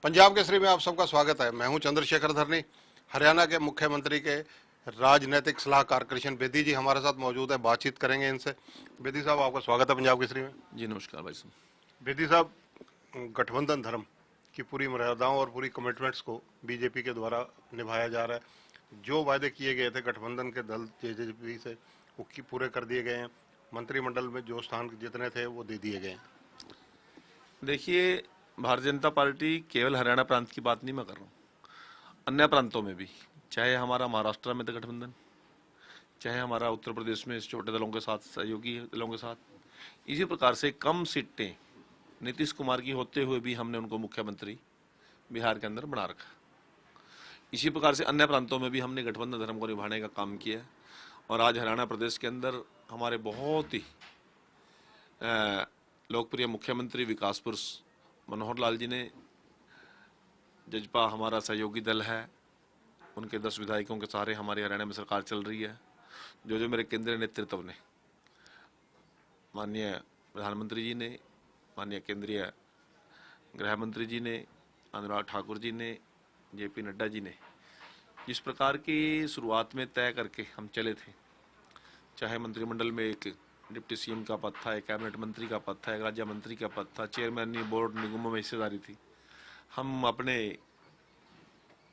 पंजाब केसरी में आप सबका स्वागत है। मैं हूं चंद्रशेखर धरनी। हरियाणा के मुख्यमंत्री के राजनीतिक सलाहकार कृष्ण बेदी जी हमारे साथ मौजूद है, बातचीत करेंगे इनसे। बेदी साहब, आपका स्वागत है पंजाब केसरी में। जी नमस्कार भाई साहब। बेदी साहब, गठबंधन धर्म की पूरी मर्यादाओं और पूरी कमिटमेंट्स को बीजेपी के द्वारा निभाया जा रहा है। जो वायदे किए गए थे गठबंधन के दल जेजेपी से, वो पूरे कर दिए गए हैं। मंत्रिमंडल में जो स्थान जितने थे वो दे दिए गए हैं। देखिए, भारतीय जनता पार्टी केवल हरियाणा प्रांत की बात नहीं मैं कर रहा हूँ, अन्य प्रांतों में भी, चाहे हमारा महाराष्ट्र में था गठबंधन, चाहे हमारा उत्तर प्रदेश में इस छोटे दलों के साथ, सहयोगी दलों के साथ, इसी प्रकार से कम सीटें नीतीश कुमार की होते हुए भी हमने उनको मुख्यमंत्री बिहार के अंदर बना रखा। इसी प्रकार से अन्य प्रांतों में भी हमने गठबंधन धर्म को निभाने का काम किया। और आज हरियाणा प्रदेश के अंदर हमारे बहुत ही लोकप्रिय मुख्यमंत्री विकास पुरुष मनोहर लाल जी ने, जजपा हमारा सहयोगी दल है, उनके 10 विधायकों के सहारे हमारी हरियाणा में सरकार चल रही है। जो जो मेरे केंद्रीय नेतृत्व ने, माननीय प्रधानमंत्री जी ने, माननीय केंद्रीय गृह मंत्री जी ने, अनुराग ठाकुर जी ने, जेपी नड्डा जी ने जिस प्रकार की शुरुआत में तय करके हम चले थे, चाहे मंत्रिमंडल में एक डिप्टी सीएम का पद था, एक कैबिनेट मंत्री का पद था, एक राज्य मंत्री का पद था, चेयरमैन बोर्ड निगमों में हिस्सेदारी थी, हम अपने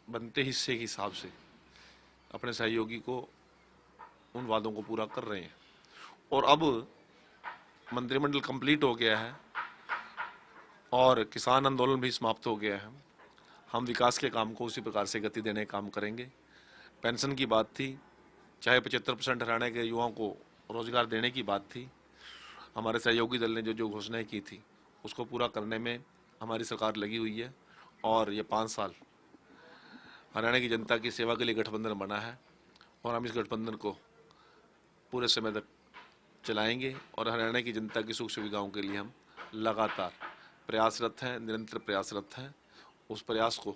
बनते हिस्से के हिसाब से अपने सहयोगी को, उन वादों को पूरा कर रहे हैं। और अब मंत्रिमंडल कंप्लीट हो गया है और किसान आंदोलन भी समाप्त हो गया है। हम विकास के काम को उसी प्रकार से गति देने का काम करेंगे। पेंशन की बात थी, चाहे 75% हरियाणा के युवाओं को रोजगार देने की बात थी, हमारे सहयोगी दल ने जो जो घोषणाएं की थी उसको पूरा करने में हमारी सरकार लगी हुई है। और ये 5 साल हरियाणा की जनता की सेवा के लिए गठबंधन बना है और हम इस गठबंधन को पूरे समय तक चलाएंगे और हरियाणा की जनता की सुख सुविधाओं के लिए हम लगातार प्रयासरत हैं, निरंतर प्रयासरत हैं। उस प्रयास को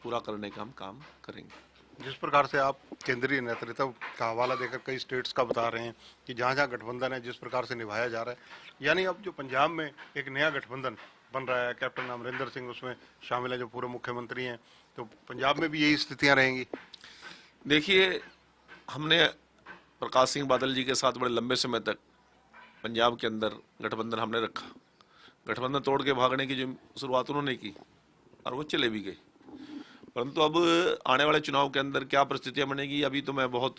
पूरा करने का हम काम करेंगे। जिस प्रकार से आप केंद्रीय नेतृत्व का हवाला देकर कई स्टेट्स का बता रहे हैं कि जहां जहां गठबंधन है जिस प्रकार से निभाया जा रहा है, यानी अब जो पंजाब में एक नया गठबंधन बन रहा है, कैप्टन अमरिंदर सिंह उसमें शामिल है जो पूर्व मुख्यमंत्री हैं, तो पंजाब में भी यही स्थितियां रहेंगी। देखिए, हमने प्रकाश सिंह बादल जी के साथ बड़े लंबे समय तक पंजाब के अंदर गठबंधन हमने रखा। गठबंधन तोड़ के भागने की जो शुरुआत उन्होंने की और वो चले भी गए। परंतु अब आने वाले चुनाव के अंदर क्या परिस्थितियां बनेगी, अभी तो मैं बहुत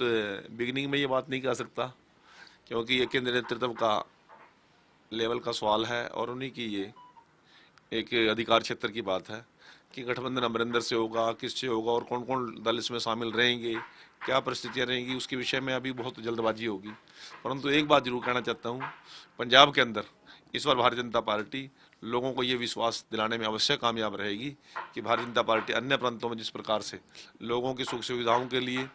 बिगिनिंग में ये बात नहीं कह सकता, क्योंकि ये केंद्रीय नेतृत्व का लेवल का सवाल है और उन्हीं की ये एक अधिकार क्षेत्र की बात है कि गठबंधन अमरिंदर से होगा, किससे होगा और कौन कौन दल इसमें शामिल रहेंगे, क्या परिस्थितियां रहेंगी, उसके विषय में अभी बहुत जल्दबाजी होगी। परंतु एक बात जरूर कहना चाहता हूँ, पंजाब के अंदर इस बार भारतीय जनता पार्टी लोगों को ये विश्वास दिलाने में अवश्य कामयाब रहेगी कि भारतीय जनता पार्टी अन्य प्रांतों में जिस प्रकार से लोगों की सुख सुविधाओं के लिए,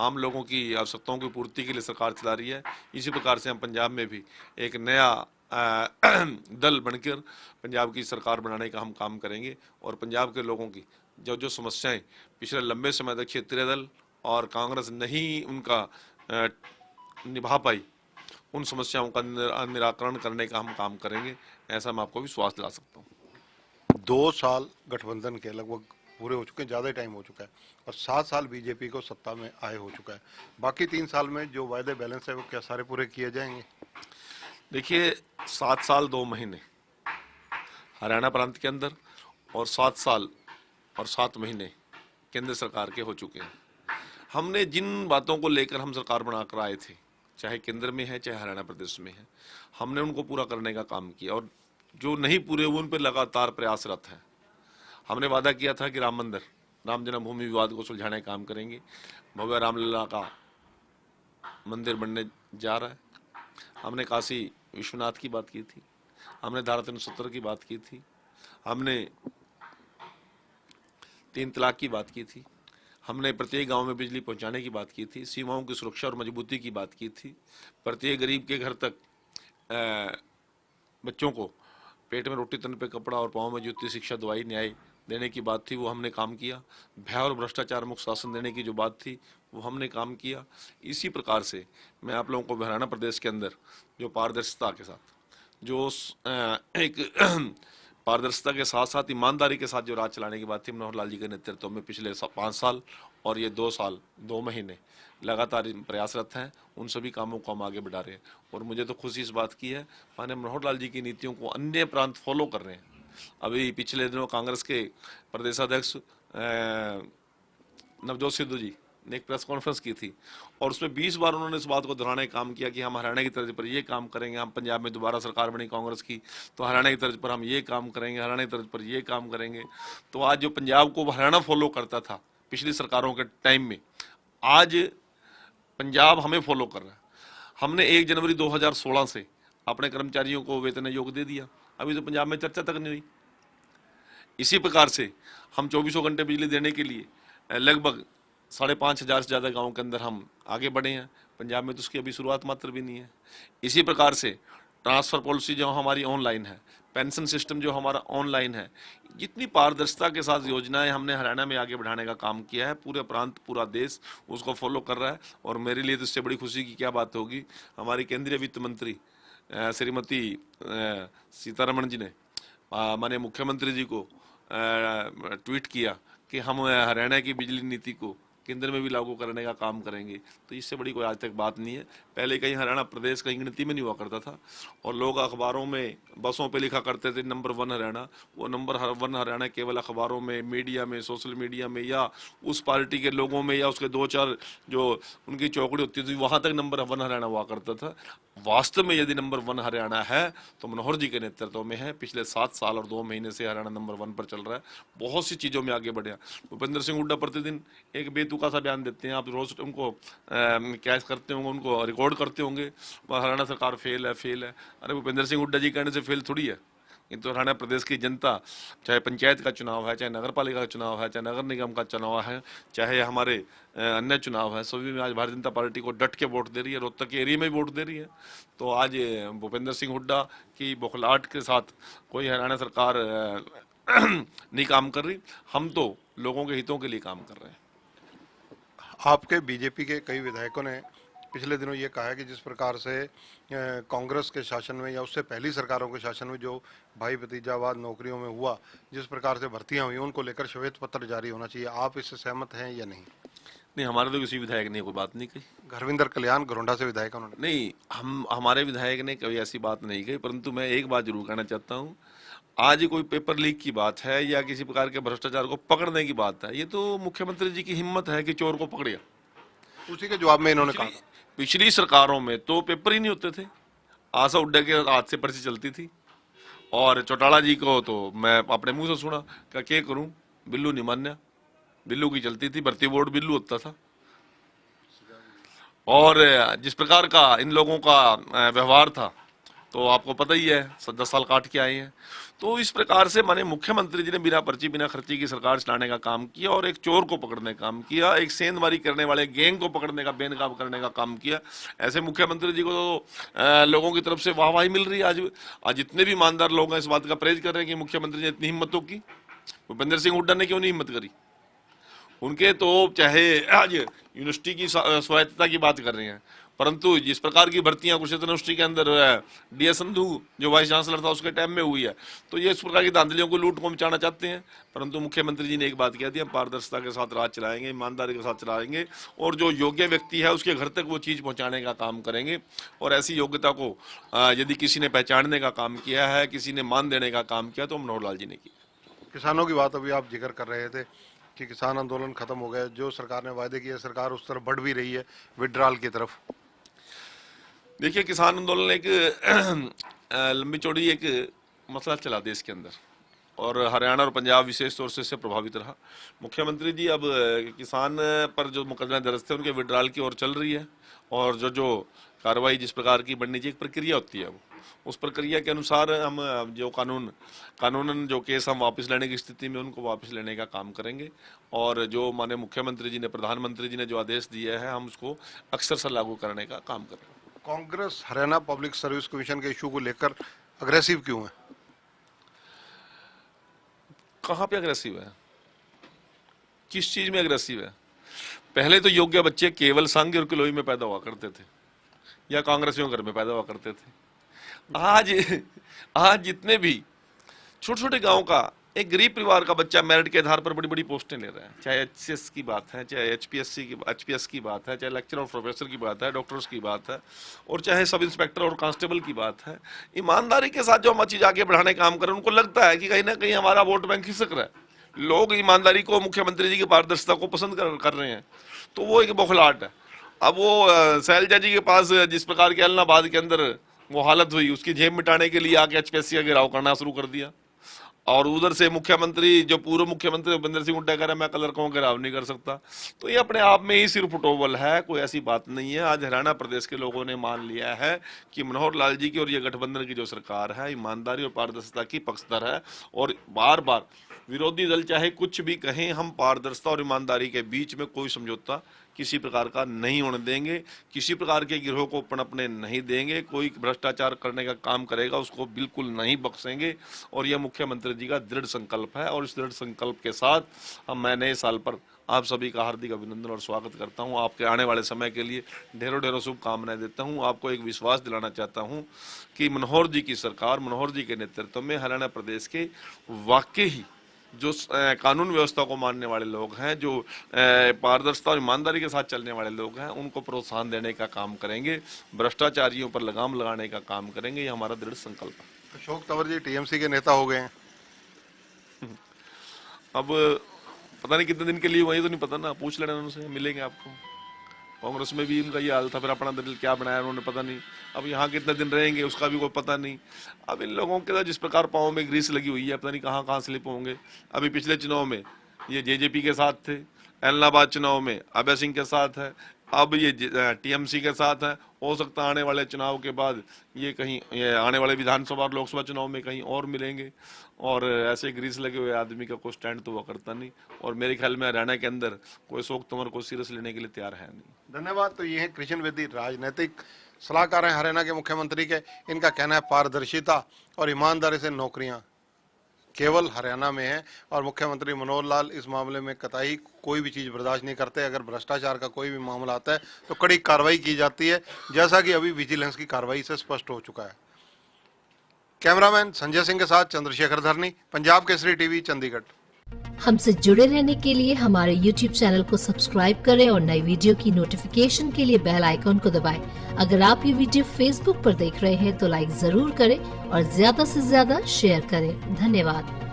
आम लोगों की आवश्यकताओं की पूर्ति के लिए सरकार चला रही है, इसी प्रकार से हम पंजाब में भी एक नया दल बनकर पंजाब की सरकार बनाने का हम काम करेंगे। और पंजाब के लोगों की जो जो समस्याएं पिछले लंबे समय तक क्षेत्रीय दल और कांग्रेस नहीं उनका निभा पाई, उन समस्याओं का निराकरण करने का हम काम करेंगे, ऐसा मैं आपको विश्वास दिला सकता हूँ। 2 साल गठबंधन के लगभग पूरे हो चुके हैं, ज़्यादा टाइम हो चुका है, और 7 साल बीजेपी को सत्ता में आए हो चुका है। बाकी 3 साल में जो वायदे बैलेंस है वो क्या सारे पूरे किए जाएंगे? देखिए, 7 साल 2 महीने हरियाणा प्रांत के अंदर और 7 साल और 7 महीने केंद्र सरकार के हो चुके हैं। हमने जिन बातों को लेकर हम सरकार बनाकर आए थे, चाहे केंद्र में है चाहे हरियाणा प्रदेश में है, हमने उनको पूरा करने का काम किया और जो नहीं पूरे हुए उन पर लगातार प्रयासरत है। हमने वादा किया था कि राम मंदिर, राम जन्मभूमि विवाद को सुलझाने का काम करेंगे। भव्य रामलला का मंदिर बनने जा रहा है। हमने काशी विश्वनाथ की बात की थी, हमने धारा 370 की बात की थी, हमने 3 तलाक की बात की थी, हमने प्रत्येक गांव में बिजली पहुंचाने की बात की थी, सीमाओं की सुरक्षा और मजबूती की बात की थी, प्रत्येक गरीब के घर तक बच्चों को पेट में रोटी, तन पे कपड़ा और पाँव में जूती, शिक्षा, दवाई, न्याय देने की बात थी, वो हमने काम किया। भय और भ्रष्टाचार मुक्त शासन देने की जो बात थी वो हमने काम किया। इसी प्रकार से मैं आप लोगों को हरियाणा प्रदेश के अंदर जो पारदर्शिता के साथ जो एक पारदर्शिता के साथ साथ ईमानदारी के साथ जो राज चलाने की बात थी, मनोहर लाल जी के नेतृत्व में पिछले 5 साल और ये 2 साल 2 महीने लगातार प्रयासरत हैं। उन सभी कामों को हम आगे बढ़ा रहे हैं और मुझे तो खुशी इस बात की है, माननीय मनोहर लाल जी की नीतियों को अन्य प्रांत फॉलो कर रहे हैं। अभी पिछले दिनों कांग्रेस के प्रदेशाध्यक्ष नवजोत सिद्धू जी ने एक प्रेस कॉन्फ्रेंस की थी और उसमें 20 बार उन्होंने इस बात को दोहराने का काम किया कि हम हरियाणा की तर्ज पर ये काम करेंगे, हम पंजाब में दोबारा सरकार बनी कांग्रेस की तो हरियाणा की तर्ज पर हम ये काम करेंगे, हरियाणा की तर्ज पर ये काम करेंगे। तो आज जो पंजाब को हरियाणा फॉलो करता था पिछली सरकारों के टाइम में, आज पंजाब हमें फॉलो कर रहा है। हमने 1 जनवरी 2016 से अपने कर्मचारियों को वेतन आयोग दे दिया, अभी तो पंजाब में चर्चा तक नहीं हुई। इसी प्रकार से हम 24 घंटे बिजली देने के लिए लगभग 5,500 से ज़्यादा गाँव के अंदर हम आगे बढ़े हैं। पंजाब में तो उसकी अभी शुरुआत मात्र भी नहीं है। इसी प्रकार से ट्रांसफ़र पॉलिसी जो हमारी ऑनलाइन है, पेंशन सिस्टम जो हमारा ऑनलाइन है, जितनी पारदर्शिता के साथ योजनाएं हमने हरियाणा में आगे बढ़ाने का काम किया है, पूरे प्रांत पूरा देश उसको फॉलो कर रहा है। और मेरे लिए तो इससे बड़ी खुशी की क्या बात होगी, हमारी केंद्रीय वित्त मंत्री श्रीमती सीतारमण जी ने माननीय मुख्यमंत्री जी को ट्वीट किया कि हम हरियाणा की बिजली नीति को केंद्र में भी लागू करने का काम करेंगे। तो इससे बड़ी कोई आज तक बात नहीं है। पहले कहीं हरियाणा प्रदेश कहीं गिनती में नहीं हुआ करता था और लोग अखबारों में बसों पे लिखा करते थे नंबर 1 हरियाणा। वो नंबर 1 हरियाणा केवल अखबारों में, मीडिया में, सोशल मीडिया में या उस पार्टी के लोगों में या उसके 2-4 जो उनकी चौकड़ी होती थी वहाँ तक नंबर 1 हरियाणा हुआ करता था। वास्तव में यदि नंबर 1 हरियाणा है तो मनोहर जी के नेतृत्व में है। पिछले 7 साल और 2 महीने से हरियाणा नंबर 1 पर चल रहा है। बहुत सी चीज़ों में आगे बढ़े। भूपेंद्र सिंह हुड्डा प्रतिदिन एक बेतुका सा बयान देते हैं, आप रोज उनको क्या करते होंगे, उनको रिकॉर्ड करते होंगे, हरियाणा सरकार फेल है फेल है। अरे भूपेंद्र सिंह हुड्डा जी कहने से फेल थोड़ी है। ये तो हरियाणा प्रदेश की जनता, चाहे पंचायत का चुनाव है, चाहे नगर पालिका का चुनाव है, चाहे नगर निगम का चुनाव है, चाहे हमारे अन्य चुनाव है, सभी में आज भारतीय जनता पार्टी को डट के वोट दे रही है। रोहतक के एरिया में वोट दे रही है। तो आज भूपेंद्र सिंह हुड्डा की बौखलाहट के साथ कोई हरियाणा सरकार नहीं काम कर रही। हम तो लोगों के हितों के लिए काम कर रहे हैं। आपके बीजेपी के कई विधायकों ने पिछले दिनों ये कहा है कि जिस प्रकार से कांग्रेस के शासन में या उससे पहली सरकारों के शासन में जो भाई भतीजावाद नौकरियों में हुआ, जिस प्रकार से भर्तियां हुई, उनको लेकर श्वेत पत्र जारी होना चाहिए। आप इससे सहमत हैं या नहीं? नहीं, हमारे तो किसी विधायक ने कोई बात नहीं कही। घरविंदर कल्याण घरोंडा से विधायक उन्होंने नहीं, हमारे विधायक ने कभी ऐसी बात नहीं कही। परंतु मैं एक बात जरूर कहना चाहता हूँ, आज कोई पेपर लीक की बात है या किसी प्रकार के भ्रष्टाचार को पकड़ने की बात है, ये तो मुख्यमंत्री जी की हिम्मत है कि चोर को पकड़िया। उसी के जवाब में इन्होंने कहा पिछली सरकारों में तो पेपर ही नहीं होते थे, आशा उड्डा के हाथ से पर्ची चलती थी। और चौटाला जी को तो मैं अपने मुंह से सुना क्या करूं, बिल्लू नहीं मान्या, बिल्लू की चलती थी, भर्ती बोर्ड बिल्लू होता था। और जिस प्रकार का इन लोगों का व्यवहार था तो आपको पता ही है, 10 साल काट के आए हैं। तो इस प्रकार से माने मुख्यमंत्री जी ने बिना पर्ची बिना खर्ची की सरकार चलाने का काम किया और एक चोर को पकड़ने का काम किया, एक सेंधमारी करने वाले गैंग को पकड़ने का, बेनकाब करने का काम किया। ऐसे मुख्यमंत्री जी को तो लोगों की तरफ से वाहवाही मिल रही है। आज जितने भी ईमानदार लोग हैं इस बात का प्रेज कर रहे हैं कि मुख्यमंत्री ने इतनी हिम्मतों की। भूपेंद्र सिंह हुड्डा ने क्यों नहीं हिम्मत करी? उनके तो चाहे आज यूनिवर्सिटी की स्वायत्तता की बात कर रहे हैं, परंतु जिस प्रकार की भर्तियां कुरुक्षेत्र यूनिवर्सिटी के अंदर डीएस संधू जो वाइस चांसलर था उसके टाइम में हुई है, तो ये इस प्रकार की धांधलियों को लूट को मचाना चाहते हैं। परंतु मुख्यमंत्री जी ने एक बात कह दी, हम पारदर्शिता के साथ राज चलाएंगे, ईमानदारी के साथ चलाएंगे और जो योग्य व्यक्ति है उसके घर तक वो चीज़ पहुंचाने का काम करेंगे। और ऐसी योग्यता को यदि किसी ने पहचानने का काम किया है, किसी ने मान देने का काम किया, तो मनोहर लाल जी ने किया। किसानों की बात अभी आप जिक्र कर रहे थे कि किसान आंदोलन खत्म हो गया, जो सरकार ने वायदे किए सरकार उस तरफ बढ़ भी रही है, विड्रॉल की तरफ। देखिए, किसान आंदोलन एक लंबी चौड़ी एक मसला चला देश के अंदर और हरियाणा और पंजाब विशेष तौर से इससे प्रभावित रहा। मुख्यमंत्री जी अब किसान पर जो मुकदमे दर्ज थे उनके विड्रॉल की ओर चल रही है और जो कार्रवाई जिस प्रकार की बननी चाहिए, एक प्रक्रिया होती है, वो उस प्रक्रिया के अनुसार हम जो कानूनन जो केस हम वापस लेने की स्थिति में उनको वापस लेने का काम करेंगे। और जो माननीय मुख्यमंत्री जी ने, प्रधानमंत्री जी ने जो आदेश दिए हैं, हम उसको अक्सर लागू करने का काम करेंगे। Congress Haryana public service commission के इशू को लेकर अग्रेसिव क्यों है? कहाँ पे अग्रेसिव है? किस चीज में अग्रेसिव है? पहले तो योग्य बच्चे केवल सांगी और किलोई में पैदा हुआ करते थे या कांग्रेसियों घर में पैदा हुआ करते थे। आज जितने भी छोटे छोटे गांव का एक गरीब परिवार का बच्चा मेरिट के आधार पर बड़ी बड़ी पोस्टें ले रहा है, चाहे एचसीएस की बात है, चाहे एचपीएस की बात है, चाहे लेक्चर और प्रोफेसर की बात है, डॉक्टर्स की बात है, और चाहे सब इंस्पेक्टर और कांस्टेबल की बात है। ईमानदारी के साथ जो हम चीज आगे बढ़ाने का काम करें, उनको लगता है कि कहीं ना कहीं हमारा वोट बैंक खिसक रहा है। लोग ईमानदारी को, मुख्यमंत्री जी की पारदर्शिता को पसंद कर रहे हैं, तो वो एक बौखलाहट है। अब वो शैलजा जी के पास जिस प्रकार के अलनाबाद के अंदर वो हालत हुई, उसकी झेप मिटाने के लिए आके एचपीएससी का घेराव करना शुरू कर दिया, और उधर से मुख्यमंत्री, जो पूर्व मुख्यमंत्री भूपेंद्र सिंह हुड्डा कह रहा है मैं कलर को घेराव नहीं कर सकता। तो ये अपने आप में ही सिर्फ फुटोबल है, कोई ऐसी बात नहीं है। आज हरियाणा प्रदेश के लोगों ने मान लिया है कि मनोहर लाल जी की और ये गठबंधन की जो सरकार है ईमानदारी और पारदर्शिता की पक्षधर है, और बार बार विरोधी दल चाहे कुछ भी कहें, हम पारदर्शिता और ईमानदारी के बीच में कोई समझौता किसी प्रकार का नहीं होने देंगे, किसी प्रकार के गिरोह को पनपने नहीं देंगे। कोई भ्रष्टाचार करने का काम करेगा उसको बिल्कुल नहीं बख्शेंगे, और यह मुख्यमंत्री जी का दृढ़ संकल्प है। और इस दृढ़ संकल्प के साथ मैं नए साल पर आप सभी का हार्दिक अभिनंदन और स्वागत करता हूं। आपके आने वाले समय के लिए ढेरों ढेरों शुभकामनाएं देता हूं। आपको एक विश्वास दिलाना चाहता हूं कि मनोहर जी की सरकार, मनोहर जी के नेतृत्व में हरियाणा प्रदेश के वाकई ही जो कानून व्यवस्था को मानने वाले लोग हैं, जो पारदर्शिता और ईमानदारी के साथ चलने वाले लोग हैं, उनको प्रोत्साहन देने का काम करेंगे, भ्रष्टाचारियों पर लगाम लगाने का काम करेंगे। ये हमारा दृढ़ संकल्प है। अशोक तंवर जी टीएमसी के नेता हो गए हैं, अब पता नहीं कितने दिन के लिए, वही तो नहीं पता ना, पूछ लेना उनसे, मिलेंगे आपको। कांग्रेस में भी इनका ये हाल था, फिर अपना दल क्या बनाया उन्होंने पता नहीं। अब यहाँ कितने दिन रहेंगे उसका भी कोई पता नहीं। अब इन लोगों के जिस प्रकार पाँव में ग्रीस लगी हुई है, पता नहीं कहाँ कहाँ स्लिप होंगे। अभी पिछले चुनाव में ये जेजेपी के साथ थे, इलाहाबाद चुनाव में अभय सिंह के साथ है, अब ये टीएमसी के साथ है। हो सकता है आने वाले चुनाव के बाद ये कहीं, ये आने वाले विधानसभा और लोकसभा चुनाव में कहीं और मिलेंगे। और ऐसे ग्रीस लगे हुए आदमी का कोई स्टैंड तो वो करता नहीं, और मेरे ख्याल में हरियाणा के अंदर कोई अशोक तंवर को सीरियस लेने के लिए तैयार है नहीं। धन्यवाद। तो ये है कृष्ण बेदी, राजनीतिक सलाहकार हैं हरियाणा के मुख्यमंत्री के। इनका कहना है पारदर्शिता और ईमानदारी से नौकरियां केवल हरियाणा में है, और मुख्यमंत्री मनोहर लाल इस मामले में कतई कोई भी चीज़ बर्दाश्त नहीं करते। अगर भ्रष्टाचार का कोई भी मामला आता है तो कड़ी कार्रवाई की जाती है, जैसा कि अभी विजिलेंस की कार्रवाई से स्पष्ट हो चुका है। कैमरामैन संजय सिंह के साथ चंद्रशेखर धरनी, पंजाब केसरी टीवी, चंडीगढ़। हमसे जुड़े रहने के लिए हमारे YouTube चैनल को सब्सक्राइब करें और नई वीडियो की नोटिफिकेशन के लिए बेल आइकॉन को दबाएं। अगर आप ये वीडियो Facebook पर देख रहे हैं तो लाइक जरूर करें और ज्यादा से ज्यादा शेयर करें। धन्यवाद।